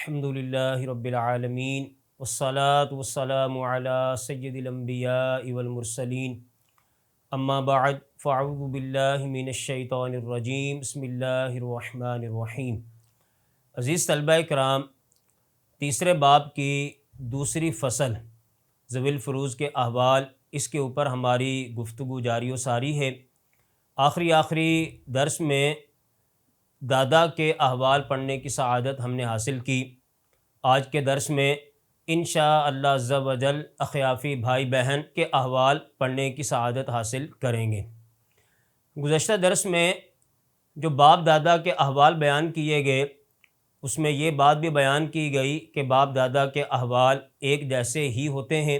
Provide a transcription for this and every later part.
الحمد للہ رب العالمین والصلاة والسلام علی سید الانبیاء والمرسلین اما بعد فاعوذ باللہ من الشیطان الرجیم بسم اللہ الرحمن الرحیم۔ عزیز طلبہ کرام، تیسرے باب کی دوسری فصل ذوی الفروض کے احوال، اس کے اوپر ہماری گفتگو جاری و ساری ہے۔ آخری درس میں دادا کے احوال پڑھنے کی سعادت ہم نے حاصل کی۔ آج کے درس میں انشاءاللہ عز و جل اخیافی بھائی بہن کے احوال پڑھنے کی سعادت حاصل کریں گے۔ گزشتہ درس میں جو باپ دادا کے احوال بیان کیے گئے، اس میں یہ بات بھی بیان کی گئی کہ باپ دادا کے احوال ایک جیسے ہی ہوتے ہیں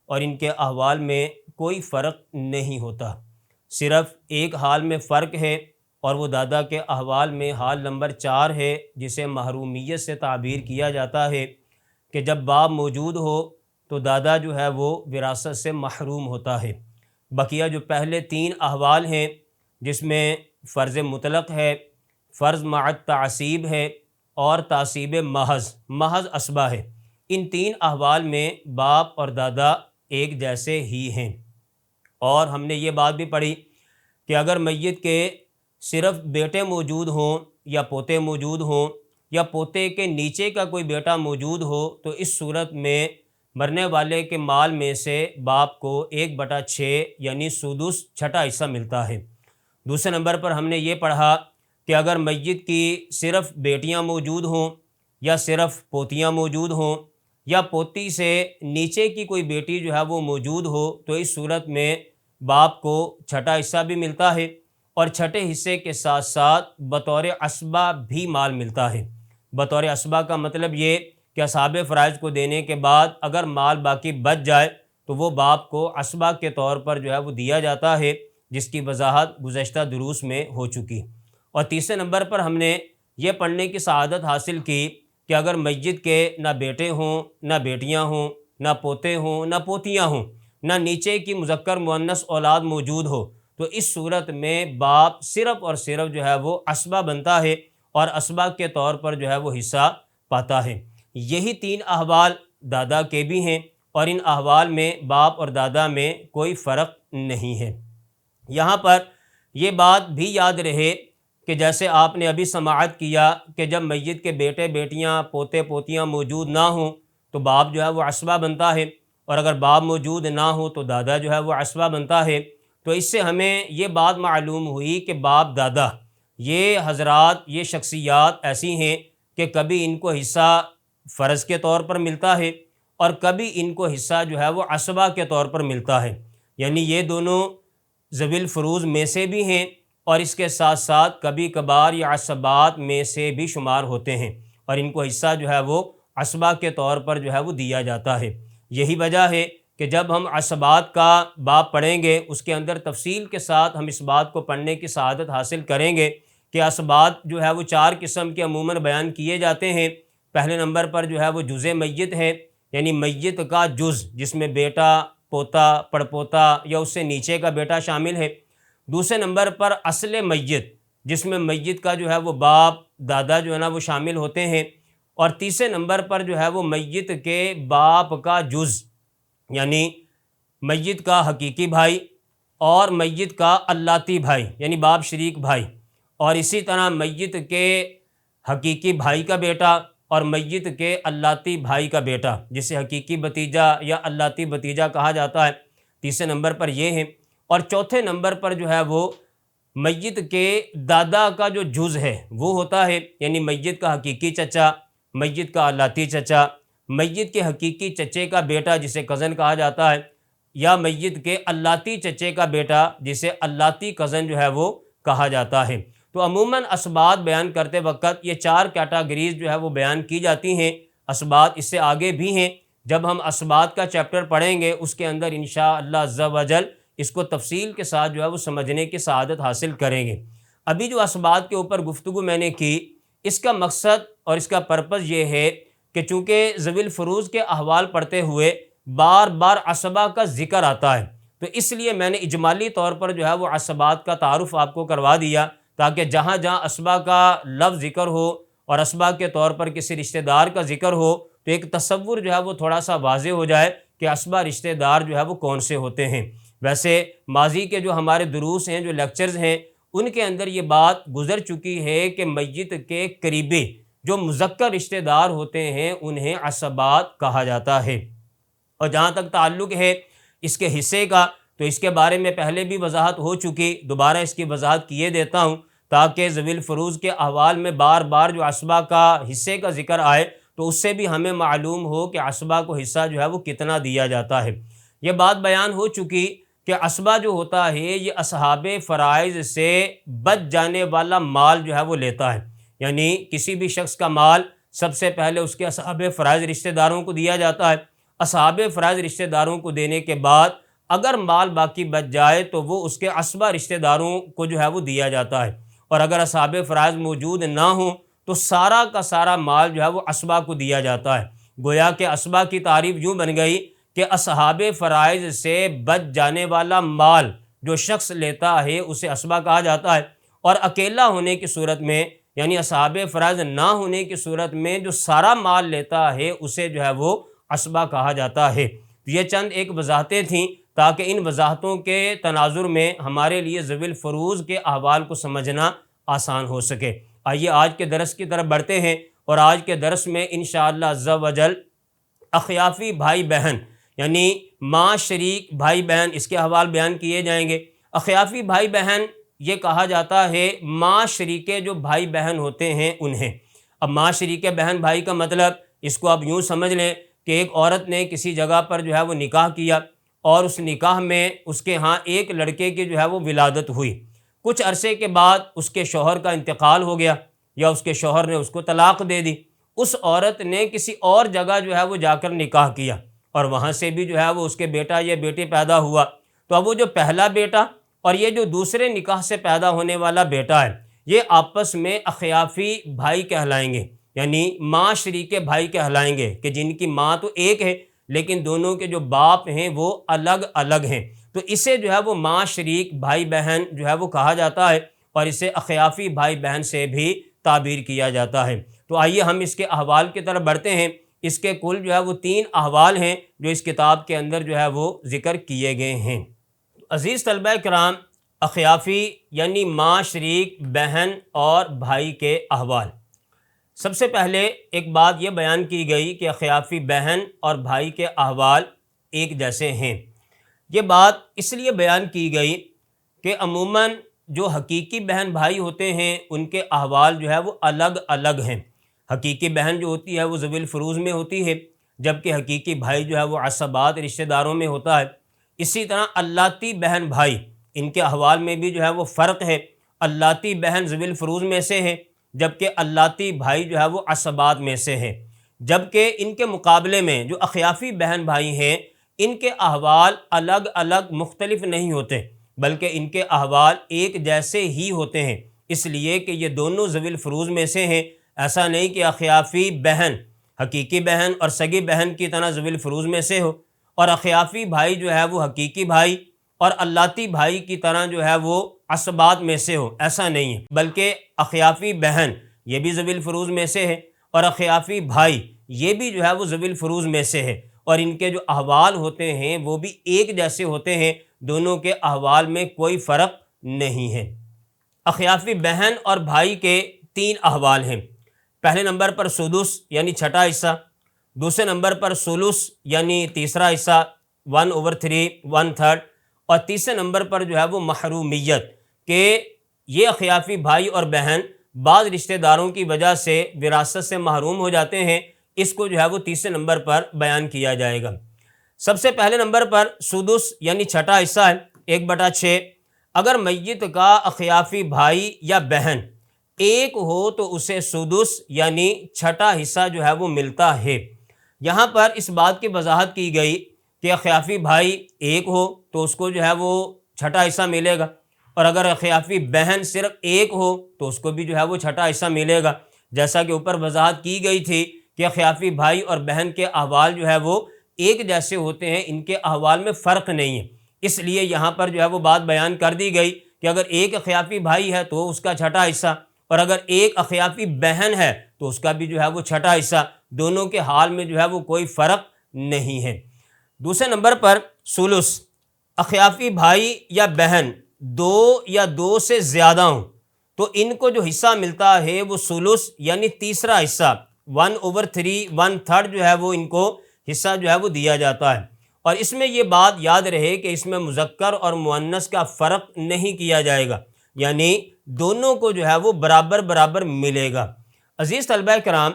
اور ان کے احوال میں کوئی فرق نہیں ہوتا، صرف ایک حال میں فرق ہے، اور وہ دادا کے احوال میں حال نمبر 4 ہے، جسے محرومیت سے تعبیر کیا جاتا ہے کہ جب باپ موجود ہو تو دادا جو ہے وہ وراثت سے محروم ہوتا ہے۔ بقیہ جو پہلے 3 احوال ہیں، جس میں فرض مطلق ہے، فرض مع تعصیب ہے اور تعصیب محض اسبہ ہے، ان 3 احوال میں باپ اور دادا ایک جیسے ہی ہیں۔ اور ہم نے یہ بات بھی پڑھی کہ اگر میت کے صرف بیٹے موجود ہوں یا پوتے موجود ہوں یا پوتے کے نیچے کا کوئی بیٹا موجود ہو تو اس صورت میں مرنے والے کے مال میں سے باپ کو 1/6 یعنی سدس چھٹا حصہ ملتا ہے۔ دوسرے نمبر پر ہم نے یہ پڑھا کہ اگر میت کی صرف بیٹیاں موجود ہوں یا صرف پوتیاں موجود ہوں یا پوتی سے نیچے کی کوئی بیٹی جو ہے وہ موجود ہو تو اس صورت میں باپ کو چھٹا حصہ بھی ملتا ہے، اور چھٹے حصے کے ساتھ ساتھ بطور عصبہ بھی مال ملتا ہے۔ بطور عصبہ کا مطلب یہ کہ اصحاب فرائض کو دینے کے بعد اگر مال باقی بچ جائے تو وہ باپ کو عصبہ کے طور پر جو ہے وہ دیا جاتا ہے، جس کی وضاحت گزشتہ دروس میں ہو چکی۔ اور تیسرے نمبر پر ہم نے یہ پڑھنے کی سعادت حاصل کی کہ اگر میت کے نہ بیٹے ہوں نہ بیٹیاں ہوں نہ پوتے ہوں نہ پوتیاں ہوں نہ نیچے کی مذکر مؤنث اولاد موجود ہو تو اس صورت میں باپ صرف اور صرف جو ہے وہ عصبہ بنتا ہے اور عصبہ کے طور پر جو ہے وہ حصہ پاتا ہے۔ یہی 3 احوال دادا کے بھی ہیں، اور ان احوال میں باپ اور دادا میں کوئی فرق نہیں ہے۔ یہاں پر یہ بات بھی یاد رہے کہ جیسے آپ نے ابھی سماعت کیا کہ جب میت کے بیٹے بیٹیاں پوتے پوتیاں موجود نہ ہوں تو باپ جو ہے وہ عصبہ بنتا ہے، اور اگر باپ موجود نہ ہو تو دادا جو ہے وہ عصبہ بنتا ہے۔ تو اس سے ہمیں یہ بات معلوم ہوئی کہ باپ دادا یہ حضرات یہ شخصیات ایسی ہیں کہ کبھی ان کو حصہ فرض کے طور پر ملتا ہے اور کبھی ان کو حصہ جو ہے وہ عصبہ کے طور پر ملتا ہے، یعنی یہ دونوں ذوی الفروض میں سے بھی ہیں اور اس کے ساتھ ساتھ کبھی کبھار یہ عصبات میں سے بھی شمار ہوتے ہیں، اور ان کو حصہ جو ہے وہ عصبہ کے طور پر جو ہے وہ دیا جاتا ہے۔ یہی وجہ ہے کہ جب ہم عصبات کا باب پڑھیں گے اس کے اندر تفصیل کے ساتھ ہم اس بات کو پڑھنے کی سعادت حاصل کریں گے کہ عصبات جو ہے وہ 4 قسم کے عموماً بیان کیے جاتے ہیں۔ پہلے نمبر پر جو ہے وہ جزء میت ہے، یعنی میت کا جز جس میں بیٹا، پوتا، پڑپوتا یا اس سے نیچے کا بیٹا شامل ہے۔ دوسرے نمبر پر اصل میت جس میں میت کا جو ہے وہ باپ دادا جو ہے نا وہ شامل ہوتے ہیں، اور تیسرے نمبر پر جو ہے وہ میت کے باپ کا جز یعنی میت کا حقیقی بھائی اور میت کا اللاتی بھائی یعنی باپ شریک بھائی، اور اسی طرح میت کے حقیقی بھائی کا بیٹا اور میت کے اللاتی بھائی کا بیٹا، جسے حقیقی بھتیجا یا اللاتی بھتیجا کہا جاتا ہے۔ تیسرے نمبر پر یہ ہے، اور چوتھے نمبر پر جو ہے وہ میت کے دادا کا جو جز ہے وہ ہوتا ہے، یعنی میت کا حقیقی چچا، میت کا اللاتی چچا، میت کے حقیقی چچے کا بیٹا جسے کزن کہا جاتا ہے، یا میت کے اللاتی چچے کا بیٹا جسے اللاتی کزن جو ہے وہ کہا جاتا ہے۔ تو عموماً اسبات بیان کرتے وقت یہ 4 کیٹاگریز جو ہے وہ بیان کی جاتی ہیں۔ اسبات اس سے آگے بھی ہیں، جب ہم اسبات کا چیپٹر پڑھیں گے اس کے اندر انشاءاللہ عز و جل اس کو تفصیل کے ساتھ جو ہے وہ سمجھنے کی سعادت حاصل کریں گے۔ ابھی جو اسبات کے اوپر گفتگو میں نے کی، اس کا مقصد اور اس کا پرپس یہ ہے کہ چونکہ ذوی الفروض کے احوال پڑھتے ہوئے بار بار عصبہ کا ذکر آتا ہے، تو اس لیے میں نے اجمالی طور پر جو ہے وہ عصبات کا تعارف آپ کو کروا دیا، تاکہ جہاں جہاں عصبہ کا لفظ ذکر ہو اور اسبا کے طور پر کسی رشتہ دار کا ذکر ہو تو ایک تصور جو ہے وہ تھوڑا سا واضح ہو جائے کہ اسبا رشتہ دار جو ہے وہ کون سے ہوتے ہیں۔ ویسے ماضی کے جو ہمارے دروس ہیں، جو لیکچرز ہیں، ان کے اندر یہ بات گزر چکی ہے کہ میت کے قریبی جو مذکر رشتہ دار ہوتے ہیں انہیں عصبات کہا جاتا ہے۔ اور جہاں تک تعلق ہے اس کے حصے کا، تو اس کے بارے میں پہلے بھی وضاحت ہو چکی، دوبارہ اس کی وضاحت کیے دیتا ہوں تاکہ ذوی الفروض کے احوال میں بار بار جو عصبہ کا حصے کا ذکر آئے تو اس سے بھی ہمیں معلوم ہو کہ عصبہ کو حصہ جو ہے وہ کتنا دیا جاتا ہے۔ یہ بات بیان ہو چکی کہ عصبہ جو ہوتا ہے یہ اصحاب فرائض سے بچ جانے والا مال جو ہے وہ لیتا ہے، یعنی کسی بھی شخص کا مال سب سے پہلے اس کے اصحاب فرائض رشتہ داروں کو دیا جاتا ہے۔ اصحاب فرائض رشتہ داروں کو دینے کے بعد اگر مال باقی بچ جائے تو وہ اس کے عصبہ رشتہ داروں کو جو ہے وہ دیا جاتا ہے، اور اگر اصحاب فرائض موجود نہ ہوں تو سارا کا سارا مال جو ہے وہ عصبہ کو دیا جاتا ہے۔ گویا کہ عصبہ کی تعریف یوں بن گئی کہ اصحاب فرائض سے بچ جانے والا مال جو شخص لیتا ہے اسے عصبہ کہا جاتا ہے، اور اکیلا ہونے کی صورت میں یعنی اصحاب فرائض نہ ہونے کی صورت میں جو سارا مال لیتا ہے اسے جو ہے وہ عصبہ کہا جاتا ہے۔ یہ چند ایک وضاحتیں تھیں تاکہ ان وضاحتوں کے تناظر میں ہمارے لیے ذوی الفروض کے احوال کو سمجھنا آسان ہو سکے۔ آئیے آج کے درس کی طرف بڑھتے ہیں، اور آج کے درس میں انشاءاللہ عز و جل اخیافی بھائی بہن یعنی ماں شریک بھائی بہن اس کے احوال بیان کیے جائیں گے۔ اخیافی بھائی بہن یہ کہا جاتا ہے ماں شریکے جو بھائی بہن ہوتے ہیں انہیں۔ اب ماں شریکے بہن بھائی کا مطلب اس کو آپ یوں سمجھ لیں کہ ایک عورت نے کسی جگہ پر جو ہے وہ نکاح کیا، اور اس نکاح میں اس کے ہاں ایک لڑکے کی جو ہے وہ ولادت ہوئی۔ کچھ عرصے کے بعد اس کے شوہر کا انتقال ہو گیا، یا اس کے شوہر نے اس کو طلاق دے دی۔ اس عورت نے کسی اور جگہ جو ہے وہ جا کر نکاح کیا، اور وہاں سے بھی جو ہے وہ اس کے بیٹا یا بیٹی پیدا ہوا۔ تو اب وہ جو پہلا بیٹا اور یہ جو دوسرے نکاح سے پیدا ہونے والا بیٹا ہے یہ آپس میں اخیافی بھائی کہلائیں گے، یعنی ماں شریکے بھائی کہلائیں گے کہ جن کی ماں تو ایک ہے لیکن دونوں کے جو باپ ہیں وہ الگ الگ ہیں، تو اسے جو ہے وہ ماں شریک بھائی بہن جو ہے وہ کہا جاتا ہے، اور اسے اخیافی بھائی بہن سے بھی تعبیر کیا جاتا ہے۔ تو آئیے ہم اس کے احوال کی طرف بڑھتے ہیں۔ اس کے کل جو ہے وہ 3 احوال ہیں جو اس کتاب کے اندر جو ہے وہ ذکر کیے گئے ہیں۔ عزیز طلبہ کرام، اخیافی یعنی ماں شریک بہن اور بھائی کے احوال۔ سب سے پہلے ایک بات یہ بیان کی گئی کہ اخیافی بہن اور بھائی کے احوال ایک جیسے ہیں۔ یہ بات اس لیے بیان کی گئی کہ عموماً جو حقیقی بہن بھائی ہوتے ہیں ان کے احوال جو ہے وہ الگ الگ ہیں۔ حقیقی بہن جو ہوتی ہے وہ ذوی الفروض میں ہوتی ہے، جبکہ حقیقی بھائی جو ہے وہ عصبات رشتہ داروں میں ہوتا ہے۔ اسی طرح اللاتی بہن بھائی ان کے احوال میں بھی جو ہے وہ فرق ہے۔ اللاتی بہن ذوی الفروض میں سے ہے، جبکہ اللاتی بھائی جو ہے وہ عصبات میں سے ہے۔ جبکہ ان کے مقابلے میں جو اخیافی بہن بھائی ہیں ان کے احوال الگ الگ مختلف نہیں ہوتے، بلکہ ان کے احوال ایک جیسے ہی ہوتے ہیں، اس لیے کہ یہ دونوں ذوی الفروض میں سے ہیں۔ ایسا نہیں کہ اخیافی بہن حقیقی بہن اور سگی بہن کی طرح ذوی الفروض میں سے ہو، اور اخیافی بھائی جو ہے وہ حقیقی بھائی اور اللاتی بھائی کی طرح جو ہے وہ عصبات میں سے ہو، ایسا نہیں ہے، بلکہ اخیافی بہن یہ بھی ذوی الفروض میں سے ہے، اور اخیافی بھائی یہ بھی جو ہے وہ ذوی الفروض میں سے ہے، اور ان کے جو احوال ہوتے ہیں وہ بھی ایک جیسے ہوتے ہیں، دونوں کے احوال میں کوئی فرق نہیں ہے۔ اخیافی بہن اور بھائی کے 3 احوال ہیں۔ پہلے نمبر پر سدس یعنی چھٹا حصہ، دوسرے نمبر پر ثلث یعنی تیسرا حصہ 1/3 1/3، اور تیسرے نمبر پر جو ہے وہ محرومیت کہ یہ اخیافی بھائی اور بہن بعض رشتہ داروں کی وجہ سے وراثت سے محروم ہو جاتے ہیں، اس کو جو ہے وہ تیسرے نمبر پر بیان کیا جائے گا۔ سب سے پہلے نمبر پر سدس یعنی چھٹا حصہ ہے 1/6۔ اگر میت کا اخیافی بھائی یا بہن ایک ہو تو اسے سدس یعنی چھٹا حصہ جو ہے وہ ملتا ہے۔ یہاں پر اس بات کی وضاحت کی گئی کہ اخیافی بھائی ایک ہو تو اس کو جو ہے وہ چھٹا حصہ ملے گا، اور اگر اخیافی بہن صرف ایک ہو تو اس کو بھی جو ہے وہ چھٹا حصہ ملے گا۔ جیسا کہ اوپر وضاحت کی گئی تھی کہ اخیافی بھائی اور بہن کے احوال جو ہے وہ ایک جیسے ہوتے ہیں، ان کے احوال میں فرق نہیں ہے، اس لیے یہاں پر جو ہے وہ بات بیان کر دی گئی کہ اگر ایک اخیافی بھائی ہے تو اس کا چھٹا حصہ، اور اگر ایک اخیافی بہن ہے تو اس کا بھی جو ہے وہ چھٹا حصہ، دونوں کے حال میں جو ہے وہ کوئی فرق نہیں ہے۔ دوسرے نمبر پر ثلث، اخیافی بھائی یا بہن دو یا دو سے زیادہ ہوں تو ان کو جو حصہ ملتا ہے وہ ثلث یعنی تیسرا حصہ 1/3 1/3 جو ہے وہ ان کو حصہ جو ہے وہ دیا جاتا ہے۔ اور اس میں یہ بات یاد رہے کہ اس میں مذکر اور مؤنث کا فرق نہیں کیا جائے گا، یعنی دونوں کو جو ہے وہ برابر برابر ملے گا۔ عزیز طلبہ کرام،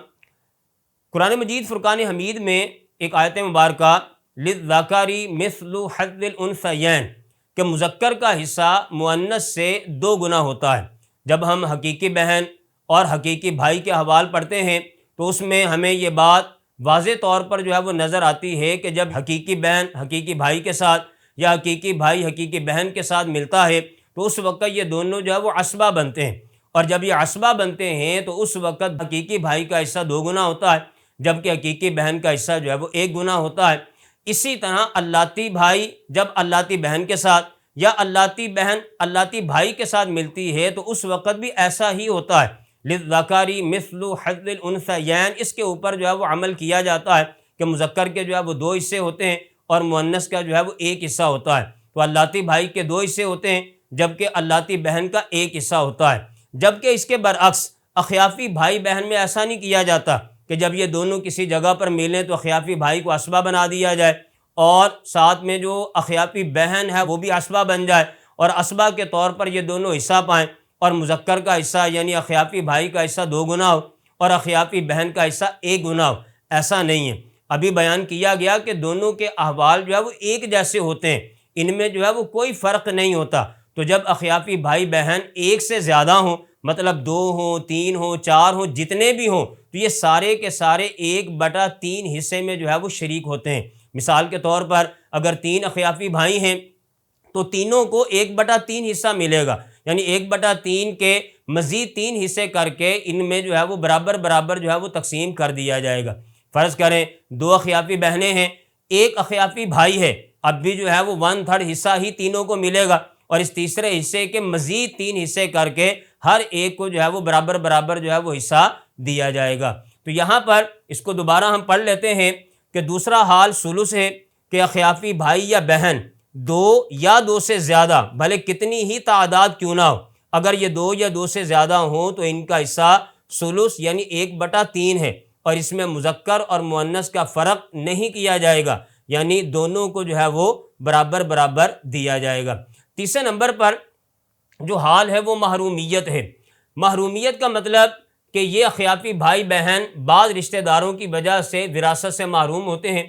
قرآن مجید فرقان حمید میں ایک آیت مبارکہ للذکر مثل حظ الانثیین کہ مذکر کا حصہ مؤنث سے 2 گنا ہوتا ہے۔ جب ہم حقیقی بہن اور حقیقی بھائی کے احوال پڑھتے ہیں تو اس میں ہمیں یہ بات واضح طور پر جو ہے وہ نظر آتی ہے کہ جب حقیقی بہن حقیقی بھائی کے ساتھ یا حقیقی بھائی حقیقی بہن کے ساتھ ملتا ہے تو اس وقت یہ دونوں جو ہے وہ عصبہ بنتے ہیں، اور جب یہ عصبہ بنتے ہیں تو اس وقت حقیقی بھائی کا حصہ 2 گنا ہوتا ہے جبکہ حقیقی بہن کا حصہ جو ہے وہ 1 گنا ہوتا ہے۔ اسی طرح اللاتی بھائی جب اللاتی بہن کے ساتھ یا اللاتی بہن اللاتی بھائی کے ساتھ ملتی ہے تو اس وقت بھی ایسا ہی ہوتا ہے، للذکر مثل حظ الانثیین، اس کے اوپر جو ہے وہ عمل کیا جاتا ہے کہ مذکر کے جو ہے وہ 2 حصے ہوتے ہیں اور مؤنث کا جو ہے وہ 1 حصہ ہوتا ہے۔ تو اللاتی بھائی کے 2 حصے ہوتے ہیں جبکہ اللاتی بہن کا 1 حصہ ہوتا ہے۔ جبکہ اس کے برعکس اخیافی بھائی بہن میں ایسا نہیں کیا جاتا کہ جب یہ دونوں کسی جگہ پر ملیں تو اخیافی بھائی کو عصبہ بنا دیا جائے اور ساتھ میں جو اخیافی بہن ہے وہ بھی عصبہ بن جائے اور عصبہ کے طور پر یہ دونوں حصہ پائیں اور مذکر کا حصہ یعنی اخیافی بھائی کا حصہ 2 گنا ہو اور اخیافی بہن کا حصہ 1 گنا ہو۔ ایسا نہیں ہے، ابھی بیان کیا گیا کہ دونوں کے احوال جو ہے وہ ایک جیسے ہوتے ہیں، ان میں جو ہے وہ کوئی فرق نہیں ہوتا۔ تو جب اخیافی بھائی بہن 1 سے زیادہ ہوں، مطلب 2 ہوں 3 ہوں 4 ہوں جتنے بھی ہوں، تو یہ سارے کے سارے 1/3 حصے میں جو ہے وہ شریک ہوتے ہیں۔ مثال کے طور پر اگر 3 اخیافی بھائی ہیں تو تینوں کو 1/3 حصہ ملے گا، یعنی 1/3 کے مزید 3 حصے کر کے ان میں جو ہے وہ برابر برابر جو ہے وہ تقسیم کر دیا جائے گا۔ فرض کریں 2 اخیافی بہنیں ہیں، 1 اخیافی بھائی ہے، اب بھی جو ہے وہ 1/3 حصہ ہی تینوں کو ملے گا اور اس تیسرے حصے کے مزید 3 حصے کر کے ہر ایک کو جو ہے وہ برابر برابر جو ہے وہ حصہ دیا جائے گا۔ تو یہاں پر اس کو دوبارہ ہم پڑھ لیتے ہیں کہ دوسرا حال ثلث ہے کہ اخیافی بھائی یا بہن 2 یا 2 سے زیادہ بھلے کتنی ہی تعداد کیوں نہ ہو، اگر یہ 2 یا 2 سے زیادہ ہوں تو ان کا حصہ ثلث یعنی 1/3 ہے اور اس میں مذکر اور مؤنث کا فرق نہیں کیا جائے گا، یعنی دونوں کو جو ہے وہ برابر برابر دیا جائے گا۔ تیسرے نمبر پر جو حال ہے وہ محرومیت ہے۔ محرومیت کا مطلب کہ یہ اخیافی بھائی بہن بعض رشتہ داروں کی وجہ سے وراثت سے محروم ہوتے ہیں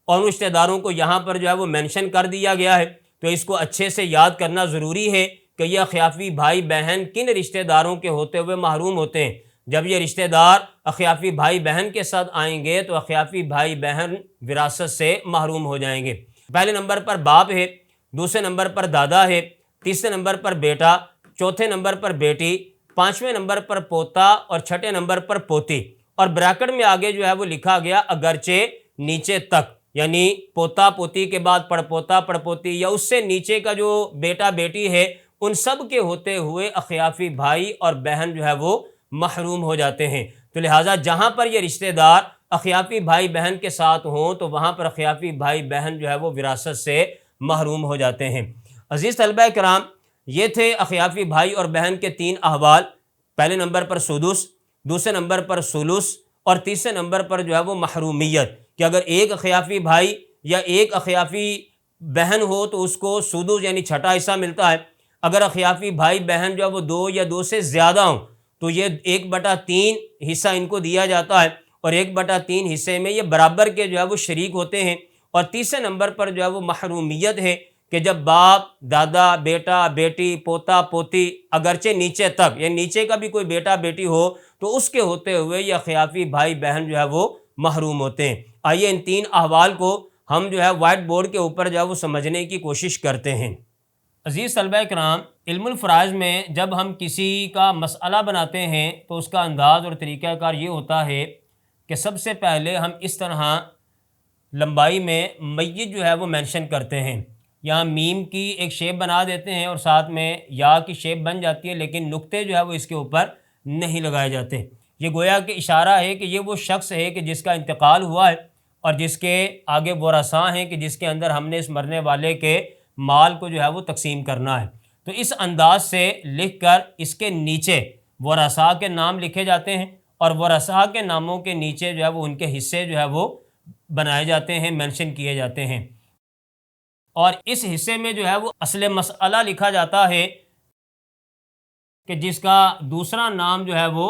اور ان رشتہ داروں کو یہاں پر جو ہے وہ مینشن کر دیا گیا ہے، تو اس کو اچھے سے یاد کرنا ضروری ہے کہ یہ اخیافی بھائی بہن کن رشتہ داروں کے ہوتے ہوئے محروم ہوتے ہیں۔ جب یہ رشتہ دار اخیافی بھائی بہن کے ساتھ آئیں گے تو اخیافی بھائی بہن وراثت سے محروم ہو جائیں گے۔ پہلے نمبر پر باپ ہے، دوسرے نمبر پر دادا ہے، تیسرے نمبر پر بیٹا، چوتھے نمبر پر بیٹی، 5ویں نمبر پر پوتا اور 6ٹھے نمبر پر پوتی، اور بریکٹ میں آگے جو ہے وہ لکھا گیا اگرچہ نیچے تک، یعنی پوتا پوتی کے بعد پڑ پوتا پڑ پوتی یا اس سے نیچے کا جو بیٹا بیٹی ہے ان سب کے ہوتے ہوئے اخیافی بھائی اور بہن جو ہے وہ محروم ہو جاتے ہیں۔ تو لہٰذا جہاں پر یہ رشتہ دار اخیافی بھائی بہن کے ساتھ ہوں تو وہاں پر اخیافی بھائی بہن جو ہے وہ وراثت سے محروم ہو جاتے ہیں۔ عزیز طلبہ کرام، یہ تھے اخیافی بھائی اور بہن کے 3 احوال۔ پہلے نمبر پر سدس، دوسرے نمبر پر ثلث اور تیسرے نمبر پر جو ہے وہ محرومیت، کہ اگر ایک اخیافی بھائی یا ایک اخیافی بہن ہو تو اس کو سدس یعنی چھٹا حصہ ملتا ہے، اگر اخیافی بھائی بہن جو ہے وہ 2 یا 2 سے زیادہ ہوں تو یہ 1/3 حصہ ان کو دیا جاتا ہے اور 1/3 حصے میں یہ برابر کے جو ہے وہ شریک ہوتے ہیں۔ اور تیسرے نمبر پر جو ہے وہ محرومیت ہے کہ جب باپ دادا بیٹا بیٹی پوتا پوتی اگرچہ نیچے تک یعنی نیچے کا بھی کوئی بیٹا بیٹی ہو تو اس کے ہوتے ہوئے یہ اخیافی بھائی بہن جو ہے وہ محروم ہوتے ہیں۔ آئیے ان 3 احوال کو ہم جو ہے وائٹ بورڈ کے اوپر جو ہے وہ سمجھنے کی کوشش کرتے ہیں۔ عزیز طلبہ کرام، علم الفرائض میں جب ہم کسی کا مسئلہ بناتے ہیں تو اس کا انداز اور طریقہ کار یہ ہوتا ہے کہ سب سے پہلے ہم اس طرح لمبائی میں میت جو ہے وہ مینشن کرتے ہیں، یہاں میم کی ایک شیپ بنا دیتے ہیں اور ساتھ میں یا کی شیپ بن جاتی ہے لیکن نقطے جو ہے وہ اس کے اوپر نہیں لگائے جاتے۔ یہ گویا کہ اشارہ ہے کہ یہ وہ شخص ہے کہ جس کا انتقال ہوا ہے اور جس کے آگے ورثاء ہیں کہ جس کے اندر ہم نے اس مرنے والے کے مال کو جو ہے وہ تقسیم کرنا ہے۔ تو اس انداز سے لکھ کر اس کے نیچے ورثاء کے نام لکھے جاتے ہیں اور ورثاء کے ناموں کے نیچے جو ہے وہ ان کے حصے جو ہے وہ بنائے جاتے ہیں، مینشن کیے جاتے ہیں، اور اس حصے میں جو ہے وہ اصل مسئلہ لکھا جاتا ہے کہ جس کا دوسرا نام جو ہے وہ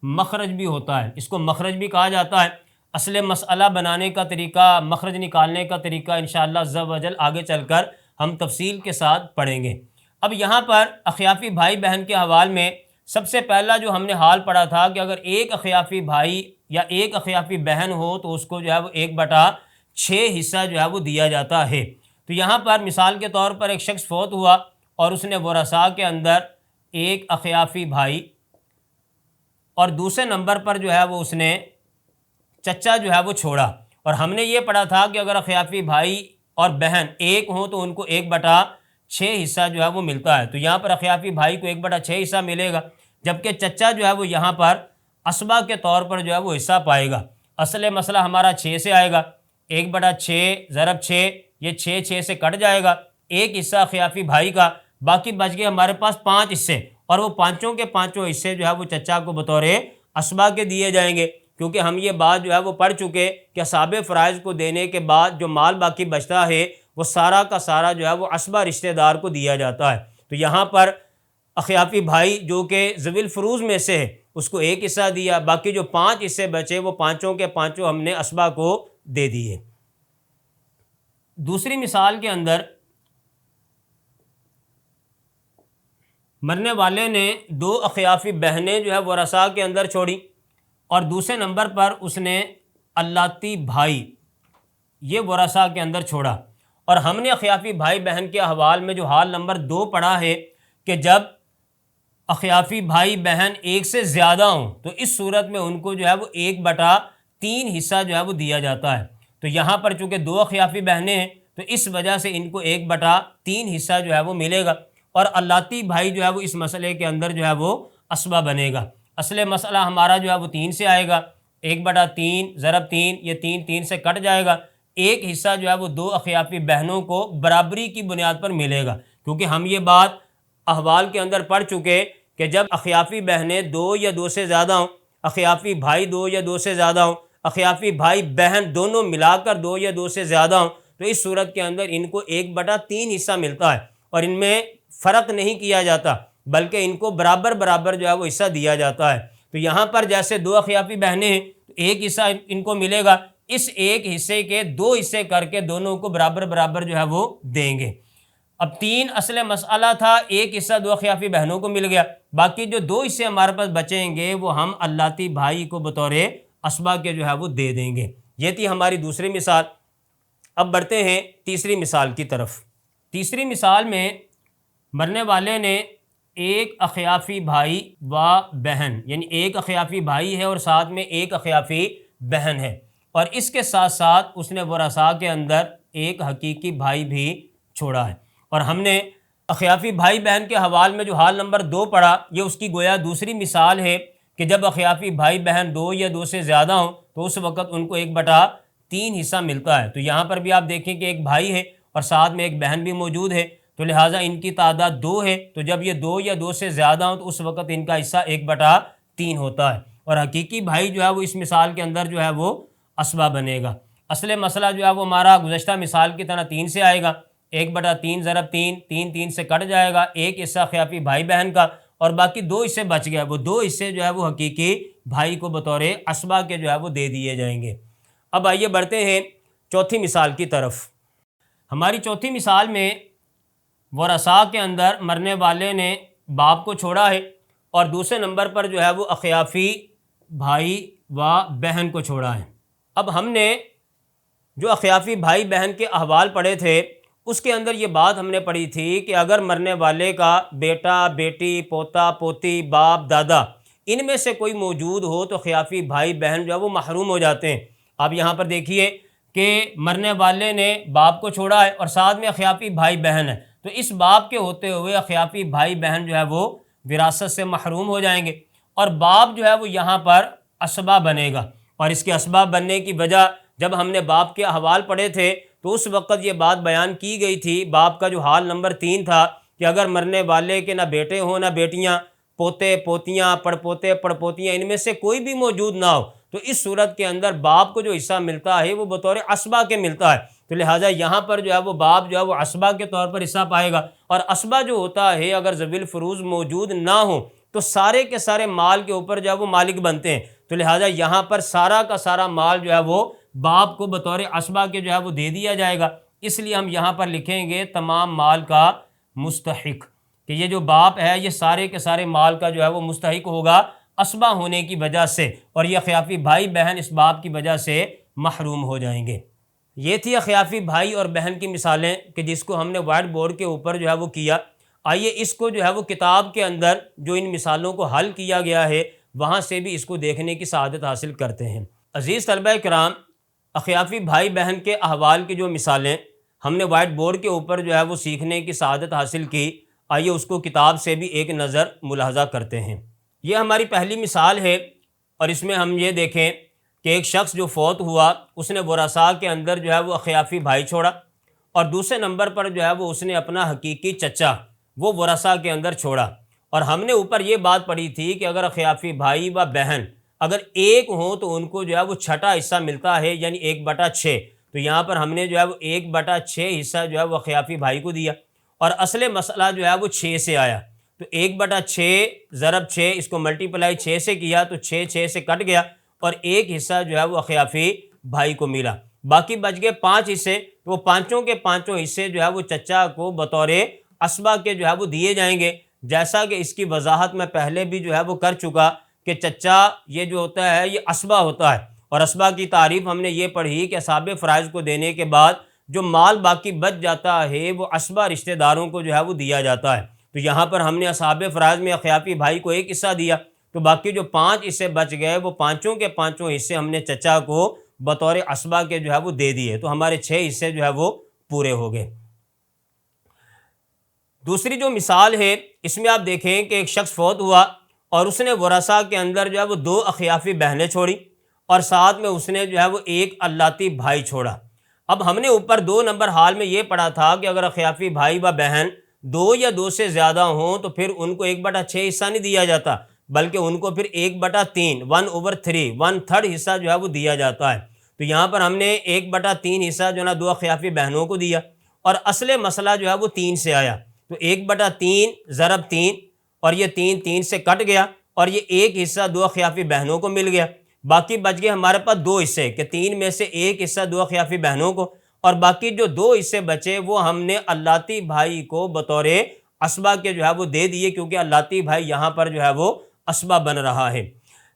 مخرج بھی ہوتا ہے، اس کو مخرج بھی کہا جاتا ہے۔ اصل مسئلہ بنانے کا طریقہ، مخرج نکالنے کا طریقہ انشاءاللہ عز و جل آگے چل کر ہم تفصیل کے ساتھ پڑھیں گے۔ اب یہاں پر اخیافی بھائی بہن کے حوال میں سب سے پہلا جو ہم نے حال پڑھا تھا کہ اگر ایک اخیافی بھائی یا ایک اخیافی بہن ہو تو اس کو جو ہے وہ 1/6 حصہ جو ہے وہ دیا جاتا ہے۔ تو یہاں پر مثال کے طور پر ایک شخص فوت ہوا اور اس نے ورثاء کے اندر ایک اخیافی بھائی اور دوسرے نمبر پر جو ہے وہ اس نے چچا جو ہے وہ چھوڑا، اور ہم نے یہ پڑھا تھا کہ اگر اخیافی بھائی اور بہن ایک ہوں تو ان کو 1/6 حصہ جو ہے وہ ملتا ہے۔ تو یہاں پر اخیافی بھائی کو 1/6 حصہ ملے گا، جبکہ چچا جو ہے وہ یہاں پر اسبہ کے طور پر جو ہے وہ حصہ پائے گا۔ اصل مسئلہ ہمارا 6 سے آئے گا، 1/6 ضرب 6، یہ 6 سے کٹ جائے گا، ایک حصہ اخیافی بھائی کا، باقی بچ گئے ہمارے پاس 5 حصے، اور وہ پانچوں کے پانچوں حصے جو ہے وہ چچا کو بطور اسبہ کے دیے جائیں گے، کیونکہ ہم یہ بات جو ہے وہ پڑھ چکے کہ اصحاب فرائض کو دینے کے بعد جو مال باقی بچتا ہے وہ سارا کا سارا جو ہے وہ اسبہ رشتہ دار کو دیا جاتا ہے۔ تو یہاں پر اخیافی بھائی جو کہ ذوی الفروض میں سے ہے اس کو ایک حصہ دیا، باقی جو 5 حصے بچے وہ پانچوں کے پانچوں ہم نے اسبہ کو دے دیے۔ دوسری مثال کے اندر مرنے والے نے 2 اخیافی بہنیں جو ہے ورثاء کے اندر چھوڑی، اور دوسرے نمبر پر اس نے اللاتی بھائی یہ ورثاء کے اندر چھوڑا، اور ہم نے اخیافی بھائی بہن کے احوال میں جو حال نمبر 2 پڑھا ہے کہ جب اخیافی بھائی بہن ایک سے زیادہ ہوں تو اس صورت میں ان کو جو ہے وہ 1/3 حصہ جو ہے وہ دیا جاتا ہے۔ تو یہاں پر چونکہ 2 اخیافی بہنیں ہیں تو اس وجہ سے ان کو 1/3 حصہ جو ہے وہ ملے گا، اور اللاتی بھائی جو ہے وہ اس مسئلے کے اندر جو ہے وہ اسبہ بنے گا۔ اصل مسئلہ ہمارا جو ہے وہ 3 سے آئے گا، 1/3 ضرب 3، یہ 3 سے کٹ جائے گا، ایک حصہ جو ہے وہ 2 اخیافی بہنوں کو برابری کی بنیاد پر ملے گا، کیونکہ ہم یہ بات احوال کے اندر پڑھ چکے کہ جب اخیافی بہنیں 2 یا 2 سے زیادہ ہوں، اخیافی بھائی 2 یا 2 سے زیادہ ہوں، اخیافی بھائی بہن دونوں ملا کر 2 یا 2 سے زیادہ ہوں، تو اس صورت کے اندر ان کو 1/3 حصہ ملتا ہے، اور ان میں فرق نہیں کیا جاتا بلکہ ان کو برابر برابر جو ہے وہ حصہ دیا جاتا ہے۔ تو یہاں پر جیسے 2 اخیافی بہنیں ہیں تو ایک حصہ ان کو ملے گا، اس ایک حصے کے 2 حصے کر کے دونوں کو برابر برابر جو ہے وہ دیں گے۔ اب 3 اصل مسئلہ تھا، ایک حصہ 2 اخیافی بہنوں کو مل گیا، باقی جو 2 حصے ہمارے پاس بچیں گے وہ ہم اللاتی بھائی کو بطور اسبہ کے جو ہے وہ دے دیں گے۔ یہ تھی ہماری دوسری مثال۔ اب بڑھتے ہیں تیسری مثال کی طرف۔ تیسری مثال میں مرنے والے نے ایک اخیافی بھائی و بہن، یعنی ایک اخیافی بھائی ہے اور ساتھ میں ایک اخیافی بہن ہے، اور اس کے ساتھ ساتھ اس نے ورثاء کے اندر ایک حقیقی بھائی بھی چھوڑا ہے، اور ہم نے اخیافی بھائی بہن کے حوال میں جو حال نمبر 2 پڑھا یہ اس کی گویا دوسری مثال ہے کہ جب اخیافی بھائی بہن 2 یا 2 سے زیادہ ہوں تو اس وقت ان کو 1/3 حصہ ملتا ہے۔ تو یہاں پر بھی آپ دیکھیں کہ ایک بھائی ہے اور ساتھ میں ایک بہن بھی موجود ہے، تو لہٰذا ان کی تعداد 2 ہے، تو جب یہ 2 یا 2 سے زیادہ ہوں تو اس وقت ان کا حصہ 1/3 ہوتا ہے، اور حقیقی بھائی جو ہے وہ اس مثال کے اندر جو ہے وہ اسبہ بنے گا۔ اصل مسئلہ جو ہے وہ ہمارا گزشتہ مثال کی طرح 3 سے آئے گا، 1/3 ضرب 3، 3 سے کٹ جائے گا، ایک حصہ اخیافی بھائی بہن کا اور باقی 2 حصے بچ گئے، وہ 2 حصے جو ہے وہ حقیقی بھائی کو بطور اسبہ کے جو ہے وہ دے دیے جائیں گے۔ اب آئیے بڑھتے ہیں چوتھی مثال کی طرف۔ ہماری چوتھی مثال میں ورثاء کے اندر مرنے والے نے باپ کو چھوڑا ہے اور دوسرے نمبر پر جو ہے وہ اخیافی بھائی و بہن کو چھوڑا ہے۔ اب ہم نے جو اخیافی بھائی بہن کے احوال پڑھے تھے اس کے اندر یہ بات ہم نے پڑھی تھی کہ اگر مرنے والے کا بیٹا بیٹی پوتا پوتی باپ دادا ان میں سے کوئی موجود ہو تو اخیافی بھائی بہن جو ہے وہ محروم ہو جاتے ہیں۔ آپ یہاں پر دیکھیے کہ مرنے والے نے باپ کو چھوڑا ہے اور ساتھ میں اخیافی بھائی بہن ہے، تو اس باپ کے ہوتے ہوئے اخیافی بھائی بہن جو ہے وہ وراثت سے محروم ہو جائیں گے، اور باپ جو ہے وہ یہاں پر اسبا بنے گا۔ اور اس کے اسباب بننے کی وجہ جب ہم نے باپ کے احوال پڑھے تھے تو اس وقت یہ بات بیان کی گئی تھی، باپ کا جو حال نمبر 3 تھا کہ اگر مرنے والے کے نہ بیٹے ہوں نہ بیٹیاں، پوتے پوتیاں، پڑپوتے پڑپوتیاں، ان میں سے کوئی بھی موجود نہ ہو، تو اس صورت کے اندر باپ کو جو حصہ ملتا ہے وہ بطور اسبا کے ملتا ہے۔ تو لہٰذا یہاں پر جو ہے وہ باپ جو ہے وہ اسبا کے طور پر حصہ پائے گا، اور اسبا جو ہوتا ہے اگر ذوی الفروض موجود نہ ہوں تو سارے کے سارے مال کے اوپر جو ہے وہ مالک بنتے ہیں۔ تو لہٰذا یہاں پر سارا کا سارا مال جو ہے وہ باپ کو بطور اسبا کے جو ہے وہ دے دیا جائے گا۔ اس لیے ہم یہاں پر لکھیں گے تمام مال کا مستحق، کہ یہ جو باپ ہے یہ سارے کے سارے مال کا جو ہے وہ مستحق ہوگا اسبا ہونے کی وجہ سے، اور یہ اخیافی بھائی بہن اس باپ کی وجہ سے محروم ہو جائیں گے۔ یہ تھی اخیافی بھائی اور بہن کی مثالیں کہ جس کو ہم نے وائٹ بورڈ کے اوپر جو ہے وہ کیا۔ آئیے اس کو جو ہے وہ کتاب کے اندر جو ان مثالوں کو حل کیا گیا ہے وہاں سے بھی اس کو دیکھنے کی سعادت حاصل کرتے ہیں۔ عزیز طلبہ کرام، اخیافی بھائی بہن کے احوال کی جو مثالیں ہم نے وائٹ بورڈ کے اوپر جو ہے وہ سیکھنے کی سعادت حاصل کی، آئیے اس کو کتاب سے بھی ایک نظر ملاحظہ کرتے ہیں۔ یہ ہماری پہلی مثال ہے، اور اس میں ہم یہ دیکھیں کہ ایک شخص جو فوت ہوا اس نے ورثاء کے اندر جو ہے وہ اخیافی بھائی چھوڑا، اور دوسرے نمبر پر جو ہے وہ اس نے اپنا حقیقی چچا وہ ورثاء کے اندر چھوڑا۔ اور ہم نے اوپر یہ بات پڑھی تھی کہ اگر اخیافی بھائی و بہن اگر ایک ہوں تو ان کو جو ہے وہ چھٹا حصہ ملتا ہے، یعنی 1/6۔ تو یہاں پر ہم نے جو ہے وہ 1/6 حصہ جو ہے وہ اخیافی بھائی کو دیا، اور اصل مسئلہ جو ہے وہ 6 سے آیا۔ تو 1/6 ضرب 6، اس کو ملٹیپلائی 6 سے کیا تو 6 سے کٹ گیا، اور ایک حصہ جو ہے وہ اخیافی بھائی کو ملا۔ باقی بچ گئے 5 حصے، تو وہ پانچوں کے پانچوں حصے جو ہے وہ چچا کو بطور اسبا کے جو ہے وہ دیے جائیں گے، جیسا کہ اس کی وضاحت میں پہلے بھی جو ہے وہ کر چکا کہ چچا یہ جو ہوتا ہے یہ اسبا ہوتا ہے، اور اسبا کی تعریف ہم نے یہ پڑھی کہ اصحاب فرائض کو دینے کے بعد جو مال باقی بچ جاتا ہے وہ اسبا رشتہ داروں کو جو ہے وہ دیا جاتا ہے۔ تو یہاں پر ہم نے اصحاب فرائض میں اخیافی بھائی کو ایک حصہ دیا، تو باقی جو 5 حصے بچ گئے وہ پانچوں کے پانچوں حصے ہم نے چچا کو بطور اسبا کے جو ہے وہ دے دیے، تو ہمارے 6 حصے جو ہے وہ پورے ہو گئے۔ دوسری جو مثال ہے اس میں آپ دیکھیں کہ ایک شخص فوت ہوا اور اس نے ورثاء کے اندر جو ہے وہ 2 اخیافی بہنیں چھوڑی، اور ساتھ میں اس نے جو ہے وہ ایک اللاتی بھائی چھوڑا۔ اب ہم نے اوپر 2 نمبر حال میں یہ پڑھا تھا کہ اگر اخیافی بھائی و بہن 2 یا 2 سے زیادہ ہوں تو پھر ان کو 1/6 حصہ نہیں دیا جاتا، بلکہ ان کو پھر 1/3 1/3 1/3 حصہ جو ہے وہ دیا جاتا ہے۔ تو یہاں پر ہم نے 1/3 حصہ جو ہے نا 2 اخیافی بہنوں کو دیا، اور اصل مسئلہ جو ہے وہ 3 سے آیا۔ تو 1/3 ضرب 3، اور یہ 3 سے کٹ گیا، اور یہ ایک حصہ 2 اخیافی بہنوں کو مل گیا۔ باقی بچ گئے ہمارے پاس 2 حصے کہ 3 میں سے ایک حصہ 2 اخیافی بہنوں کو، اور باقی جو 2 حصے بچے وہ ہم نے اللاتی بھائی کو بطور اسبا کے جو ہے وہ دے دیے، کیونکہ اللاتی بھائی یہاں پر جو ہے وہ اسبا بن رہا ہے۔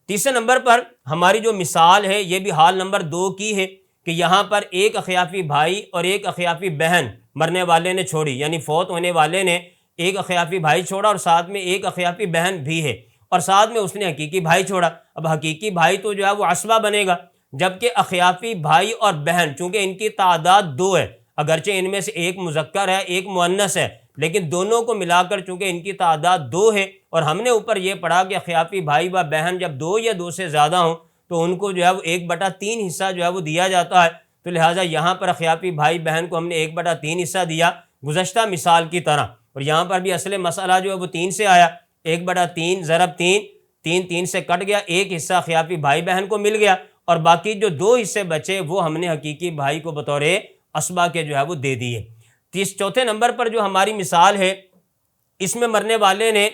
تیسرے نمبر پر ہماری جو مثال ہے یہ بھی حال نمبر 2 کی ہے کہ یہاں پر ایک اخیافی بھائی اور ایک اخیافی بہن مرنے والے نے چھوڑی، یعنی فوت ہونے والے نے ایک اخیافی بھائی چھوڑا اور ساتھ میں ایک اخیافی بہن بھی ہے، اور ساتھ میں اس نے حقیقی بھائی چھوڑا۔ اب حقیقی بھائی تو جو ہے وہ اسبا بنے گا، جبکہ اخیافی بھائی اور بہن چونکہ ان کی تعداد 2 ہے، اگرچہ ان میں سے ایک مذکر ہے ایک مؤنث ہے، لیکن دونوں کو ملا کر چونکہ ان کی تعداد 2 ہے، اور ہم نے اوپر یہ پڑھا کہ اخیافی بھائی و بہن جب 2 یا 2 سے زیادہ ہوں تو ان کو جو ہے وہ 1/3 حصہ جو ہے وہ دیا جاتا ہے۔ تو لہٰذا یہاں پر اخیافی بھائی بہن کو ہم نے 1/3 حصہ دیا گزشتہ مثال کی طرح، اور یہاں پر بھی اصل مسئلہ جو ہے وہ 3 سے آیا۔ 1/3 ضرب 3، 3 سے کٹ گیا، ایک حصہ اخیافی بھائی بہن کو مل گیا، اور باقی جو 2 حصے بچے وہ ہم نے حقیقی بھائی کو بطور اسبا کے جو ہے وہ دے دیے۔ چوتھے نمبر پر جو ہماری مثال ہے اس میں مرنے والے نے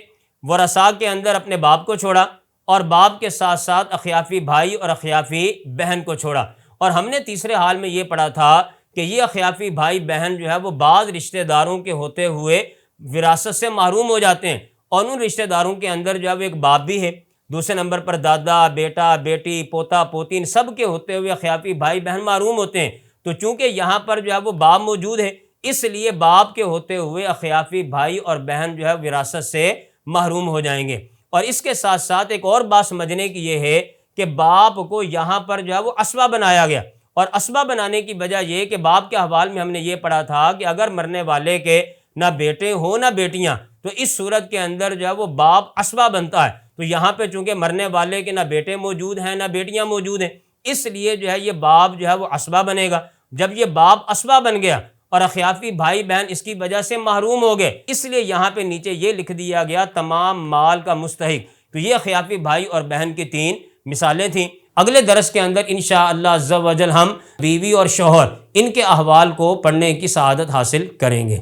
ورثاء کے اندر اپنے باپ کو چھوڑا، اور باپ کے ساتھ ساتھ اخیافی بھائی اور اخیافی بہن کو چھوڑا، اور ہم نے تیسرے حال میں یہ پڑھا تھا کہ یہ اخیافی بھائی بہن جو ہے وہ بعض رشتہ داروں کے ہوتے ہوئے وراثت سے محروم ہو جاتے ہیں، اور ان رشتہ داروں کے اندر جو ہے وہ ایک باپ بھی ہے، دوسرے نمبر پر دادا بیٹا بیٹی پوتا پوتی ان سب کے ہوتے ہوئے اخیافی بھائی بہن محروم ہوتے ہیں۔ تو چونکہ یہاں پر جو ہے وہ باپ موجود ہے اس لیے باپ کے ہوتے ہوئے اخیافی بھائی اور بہن جو ہے وراثت سے محروم ہو جائیں گے۔ اور اس کے ساتھ ساتھ ایک اور بات سمجھنے کی یہ ہے کہ باپ کو یہاں پر جو ہے وہ اسبا بنایا گیا، اور اسبا بنانے کی وجہ یہ کہ باپ کے حوال میں ہم نے یہ پڑھا تھا کہ اگر مرنے والے کے نہ بیٹے ہوں نہ بیٹیاں تو اس صورت کے اندر جو ہے وہ باپ اسبا بنتا ہے۔ تو یہاں پہ چونکہ مرنے والے کے نہ بیٹے موجود ہیں نہ بیٹیاں موجود ہیں، اس لیے جو ہے یہ باب جو ہے وہ اسبہ بنے گا۔ جب یہ باب اسبہ بن گیا اور اخیافی بھائی بہن اس کی وجہ سے محروم ہو گئے، اس لیے یہاں پہ نیچے یہ لکھ دیا گیا تمام مال کا مستحق۔ تو یہ اخیافی بھائی اور بہن کی 3 مثالیں تھیں۔ اگلے درس کے اندر انشاءاللہ عز و جل ہم بیوی اور شوہر ان کے احوال کو پڑھنے کی سعادت حاصل کریں گے۔